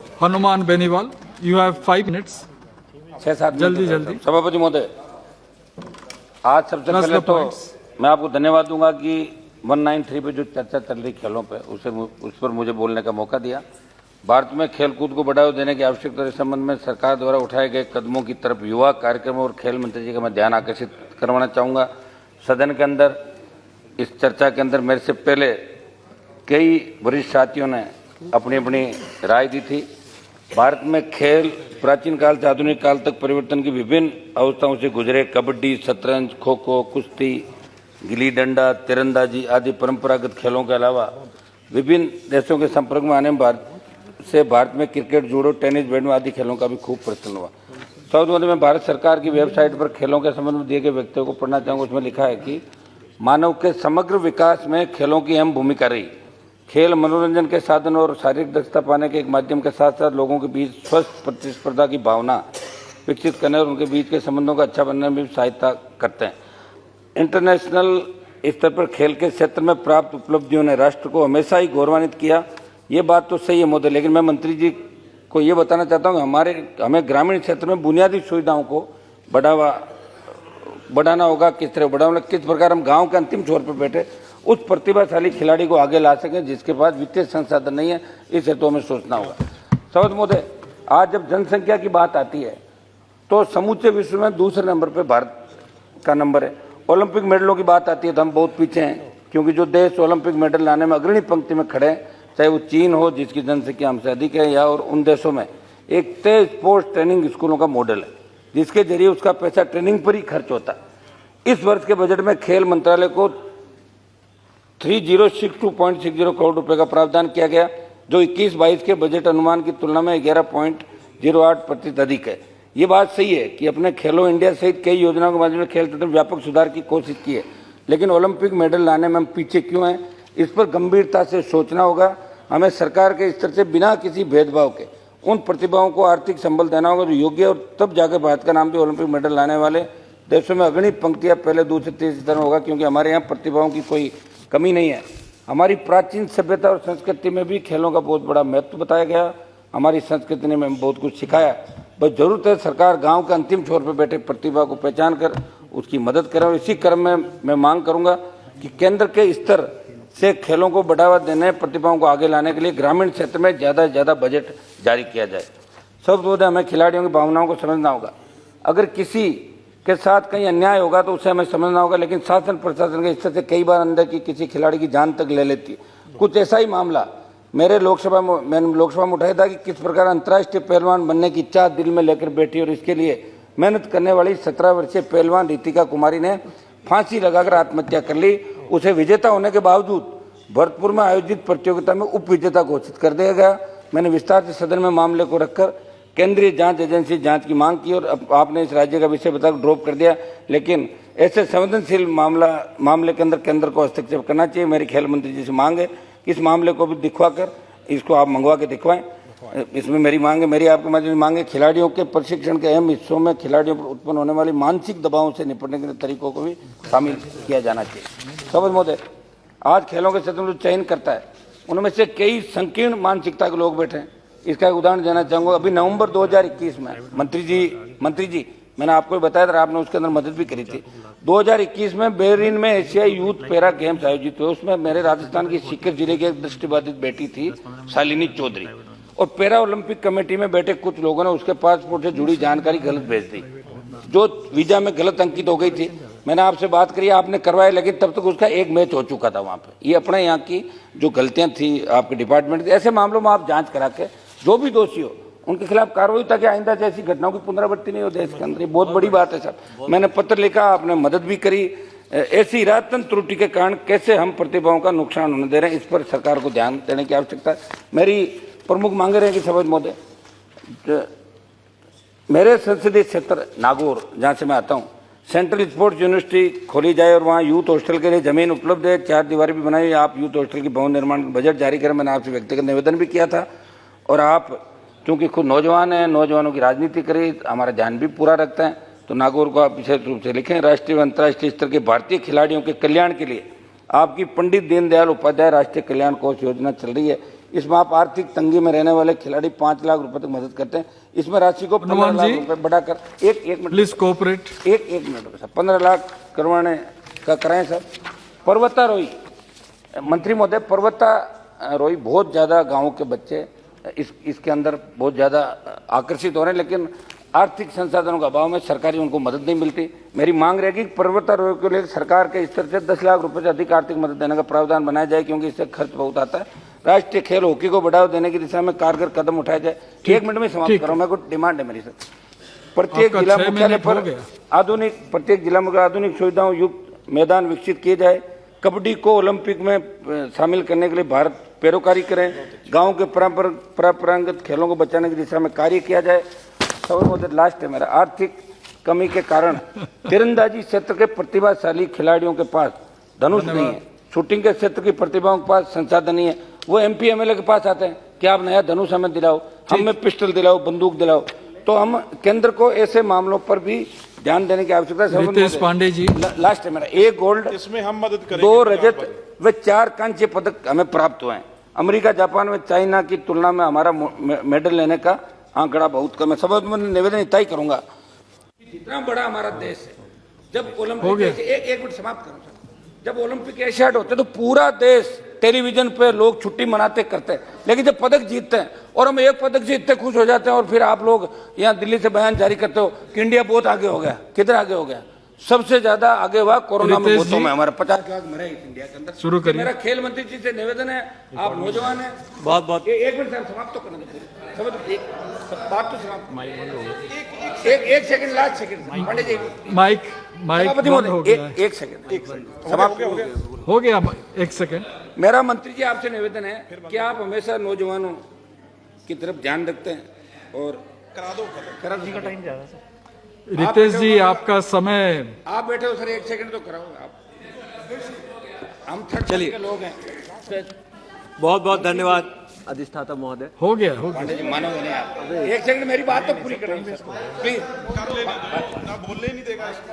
Hanuman Beniwal, you have 5 minutes. 6-7 जल्दी जल्दी। सभापति महोदय, आज सबसे Plus पहले the तो points. मैं आपको धन्यवाद दूंगा कि 193 पे जो चर्चा चल रही खेलों पे उस पर मुझे बोलने का मौका दिया। भारत में खेलकूद को बढ़ावा देने की आवश्यकता के संबंध में सरकार द्वारा उठाए गए कदमों की तरफ युवा कार्यक्रम और खेल मंत्री जी का मैं ध्यान आकर्षित करवाना चाहूँगा। सदन के अंदर इस चर्चा के अंदर मेरे से पहले कई वरिष्ठ साथियों ने अपनी अपनी राय दी थी। भारत में खेल प्राचीन काल से आधुनिक काल तक परिवर्तन की विभिन्न अवस्थाओं से गुजरे। कबड्डी, शतरंज, खो खो, कुश्ती, गिल्ली डंडा, तीरंदाजी आदि परंपरागत खेलों के अलावा विभिन्न देशों के संपर्क में आने भारत में क्रिकेट, जूडो, टेनिस, बैडमिंटन आदि खेलों का भी खूब प्रचलन हुआ। साउथ में भारत सरकार की वेबसाइट पर खेलों के संबंध में दिए गए वक्तव्य को पढ़ना चाहूँगा। उसमें लिखा है कि मानव के समग्र विकास में खेलों की अहम भूमिका रही। खेल मनोरंजन के साधन और शारीरिक दक्षता पाने के एक माध्यम के साथ साथ लोगों के बीच स्वस्थ प्रतिस्पर्धा की भावना विकसित करने और उनके बीच के संबंधों का अच्छा बनने में भी सहायता करते हैं। इंटरनेशनल स्तर पर खेल के क्षेत्र में प्राप्त उपलब्धियों ने राष्ट्र को हमेशा ही गौरवान्वित किया। ये बात तो सही है महोदय, लेकिन मैं मंत्री जी को ये बताना चाहता हूँ कि हमें ग्रामीण क्षेत्र में बुनियादी सुविधाओं को बढ़ाना होगा। किस तरह बढ़ाना, किस प्रकार हम गाँव के अंतिम छोर पर बैठे उस प्रतिभाशाली खिलाड़ी को आगे ला सकें जिसके पास वित्तीय संसाधन नहीं है। इस हेतु हमें सोचना होगा। सौद महोदय, आज जब जनसंख्या की बात आती है तो समूचे विश्व में दूसरे नंबर पर भारत का नंबर है। ओलंपिक मेडलों की बात आती है तो हम बहुत पीछे हैं, क्योंकि जो देश ओलंपिक मेडल लाने में अग्रणी पंक्ति में खड़े हैं, चाहे वो चीन हो जिसकी जनसंख्या हमसे अधिक है, या और उन देशों में एक तेज स्पोर्ट्स ट्रेनिंग स्कूलों का मॉडल है जिसके जरिए उसका पैसा ट्रेनिंग पर ही खर्च होता है। इस वर्ष के बजट में खेल मंत्रालय को 3062.60 करोड़ रुपए का प्रावधान किया गया, जो 21-22 के बजट अनुमान की तुलना में 11.08% अधिक है। ये बात सही है कि अपने खेलो इंडिया सहित कई योजनाओं के माध्यम से खेल क्षेत्र में व्यापक सुधार की कोशिश की है, लेकिन ओलंपिक मेडल लाने में हम पीछे क्यों हैं, इस पर गंभीरता से सोचना होगा। हमें सरकार के स्तर से बिना किसी भेदभाव के उन प्रतिभाओं को आर्थिक संबल देना होगा जो योग्य, और तब जाकर भारत का नाम भी ओलंपिक मेडल लाने वाले देशों में अग्रणी पंक्तियां पहले, दूसरे, तीसरे स्थान होगा, क्योंकि हमारे यहाँ प्रतिभाओं की कोई कमी नहीं है। हमारी प्राचीन सभ्यता और संस्कृति में भी खेलों का बहुत बड़ा महत्व बताया गया। हमारी संस्कृति ने हमें बहुत कुछ सिखाया। बस जरूरत है सरकार गांव के अंतिम छोर पर बैठे प्रतिभा को पहचान कर उसकी मदद करे। और इसी क्रम में मैं मांग करूंगा कि केंद्र के स्तर से खेलों को बढ़ावा देने, प्रतिभाओं को आगे लाने के लिए ग्रामीण क्षेत्र में ज़्यादा से ज़्यादा बजट जारी किया जाए। सब बोधे हमें खिलाड़ियों की भावनाओं को समझना होगा। अगर किसी के साथ कहीं अन्याय होगा तो उसे हमें समझना होगा, लेकिन शासन प्रशासन के स्तर से कई बार अंदर की किसी खिलाड़ी की जान तक ले लेती है। कुछ ऐसा ही मामला मैंने लोकसभा में उठाया था कि किस प्रकार अंतर्राष्ट्रीय पहलवान बनने की इच्छा दिल में लेकर बैठी और इसके लिए मेहनत करने वाली 17 वर्षीय पहलवान रितिका कुमारी ने फांसी लगाकर आत्महत्या कर ली। उसे विजेता होने के बावजूद भरतपुर में आयोजित प्रतियोगिता में उप विजेता घोषित कर दिया गया। मैंने विस्तार से सदन में मामले को रखकर केंद्रीय जांच एजेंसी जांच की मांग की और आपने इस राज्य का विषय बताकर ड्रॉप कर दिया, लेकिन ऐसे संवेदनशील मामले के अंदर केंद्र को हस्तक्षेप करना चाहिए। मेरी खेल मंत्री जी से मांग है कि इस मामले को भी दिखवाकर इसको आप मंगवा के दिखवाएं। इसमें मेरी मांग है, मेरी आपके माध्यम से मांग है, खिलाड़ियों के प्रशिक्षण के अहम हिस्सों में खिलाड़ियों पर उत्पन्न होने वाली मानसिक दबावों से निपटने के तरीकों को भी शामिल किया जाना चाहिए। समझ महोदय, आज खेलों के क्षेत्र में जो चयन करता है उनमें से कई संकीर्ण मानसिकता के लोग बैठे हैं। इसका एक उदाहरण देना चाहूंगा। अभी नवंबर 2021 में मंत्री जी मैंने आपको बताया था, आपने उसके अंदर मदद भी करी थी। 2021 में बहरीन में एशियाई यूथ पैरा गेम्स आयोजित हुए। उसमें मेरे राजस्थान की सीकर जिले की एक दृष्टिबाधित बेटी थी शालिनी चौधरी, और पैरा ओलंपिक कमेटी में बैठे कुछ लोगों ने उसके पासपोर्ट से जुड़ी जानकारी गलत भेज दी, जो वीजा में गलत अंकित हो गई थी। मैंने आपसे बात करी, आपने करवाया, लेकिन तब तक उसका एक मैच हो चुका था वहां पे। ये अपने यहाँ की जो गलतियां थी आपके डिपार्टमेंट की, ऐसे मामलों में आप जांच करा के जो भी दोषी हो उनके खिलाफ कार्रवाई, ताकि आइंदा जैसी घटनाओं की पुनरावृत्ति नहीं हो देश के अंदर। ये बहुत बड़ी बात है सर। मैंने पत्र लिखा, आपने मदद भी करी। ऐसी इरादतन त्रुटि के कारण कैसे हम प्रतिभाओं का नुकसान होने दे रहे हैं, इस पर सरकार को ध्यान देने की आवश्यकता है। मेरी प्रमुख मांगे रहेगी सभा महोदय, मेरे संसदीय क्षेत्र नागौर जहाँ से मैं आता हूँ, सेंट्रल स्पोर्ट्स यूनिवर्सिटी खोली जाए और वहाँ यूथ हॉस्टल के लिए जमीन उपलब्ध है, 4 दीवारें भी बनाई। आप यूथ हॉस्टल की भवन निर्माण का बजट जारी करें। मैंने आपसे व्यक्तिगत निवेदन भी किया था, और आप क्योंकि खुद नौजवान हैं, नौजवानों की राजनीति करें, हमारा ध्यान भी पूरा रखते हैं, तो नागौर को आप विशेष रूप से लिखें। राष्ट्रीय व अंतर्राष्ट्रीय स्तर के भारतीय खिलाड़ियों के कल्याण के लिए आपकी पंडित दीनदयाल उपाध्याय राष्ट्रीय कल्याण कोष योजना चल रही है। इसमें आप आर्थिक तंगी में रहने वाले खिलाड़ी 5 लाख रुपए तक मदद करते हैं। इसमें राशि को 15 लाख रुपए बढ़ाकर एक मिनट प्लीज कोऑपरेट। एक मिनट सर, 15 लाख करवाने का कराएं सर। पर्वतारोही मंत्री महोदय, पर्वतारोही बहुत ज्यादा गाँव के बच्चे इसके अंदर बहुत ज्यादा आकर्षित हो रहे हैं, लेकिन आर्थिक संसाधनों का अभाव में सरकारी उनको मदद नहीं मिलती। मेरी मांग रहेगी कि पर्वतारोही के लिए सरकार के स्तर से 10 लाख रुपए से अधिक आर्थिक मदद देने का प्रावधान बनाया जाए, क्योंकि इससे खर्च बहुत आता है। राष्ट्रीय खेल हॉकी को बढ़ावा देने की दिशा में कारगर कदम उठाया जाए। एक मिनट में समाप्त करूँ, मैं कुछ डिमांड है मेरी सर। प्रत्येक जिला मुख्यालय पर प्रत्येक जिला में आधुनिक सुविधाओं युक्त मैदान विकसित किए जाए। कबड्डी को ओलंपिक में शामिल करने के लिए भारत पैरोकारी करें। गाँव के परंपरागत खेलों को बचाने की दिशा में कार्य किया जाए। लास्ट है मेरा, आर्थिक कमी के कारण तीरंदाजी क्षेत्र के प्रतिभाशाली खिलाड़ियों के पास धनुष नहीं है, शूटिंग के क्षेत्र की प्रतिभाओं के पास संसाधन नहीं है। वो MP MLA के पास आते हैं कि आप नया धनुष हमें दिलाओ, हमें पिस्टल दिलाओ, बंदूक दिलाओ। तो हम केंद्र को ऐसे मामलों पर भी ध्यान देने की आवश्यकता है। रितेश पांडे जी, लास्ट है मेरा, 1 गोल्ड, इसमें हम मदद करेंगे, 2 रजत व 4 कांस्य पदक हमें प्राप्त हुए हैं। अमेरिका, जापान व चाइना की तुलना में हमारा मेडल लेने का आंकड़ा बहुत कम है। सब मैं निवेदन इतना ही करूंगा, जितना बड़ा हमारा देश है, जब ओलंपिक एक मिनट समाप्त करूं सर, जब ओलंपिक एशियाड होते तो पूरा देश टेलीविजन पे लोग छुट्टी मनाते करते हैं, लेकिन जब पदक जीतते हैं और हम एक पदक से इतने खुश हो जाते हैं और फिर आप लोग यहाँ दिल्ली से बयान जारी करते हो कि इंडिया बहुत आगे हो गया। किधर आगे हो गया? सबसे ज्यादा आगे हुआ कोरोना में भूतों में, हमारा 50 लाख मरे इस इंडिया के अंदर। शुरू करिए। मेरा खेल मंत्री जी से निवेदन है, आप नौजवान हैं, बहुत एक मिनट सर समाप्त तो करना दीजिए, बात तो समाप्त, एक सेकंड, लास्ट सेकंड पंडित जी, माइक बंद हो गया है। एक सेकंड समाप्त हो गया, 1 सेकंड। मेरा मंत्री जी आपसे निवेदन है कि आप हमेशा नौजवानों की तरफ ध्यान रखते हैं और करा जी का टाइम ज्यादा सर। रितेश जी, आपका समय, आप बैठे हो सर, 1 सेकंड तो कराओ आप, हम थर्ड के लोग हैं। बहुत बहुत धन्यवाद अधिष्ठाता महोदय। हो गया। पांडे जी मानोगे नहीं आप, 1 सेकंड मेरी बात तो पूरी करें प्लीज। बोलने नहीं देगा इसको।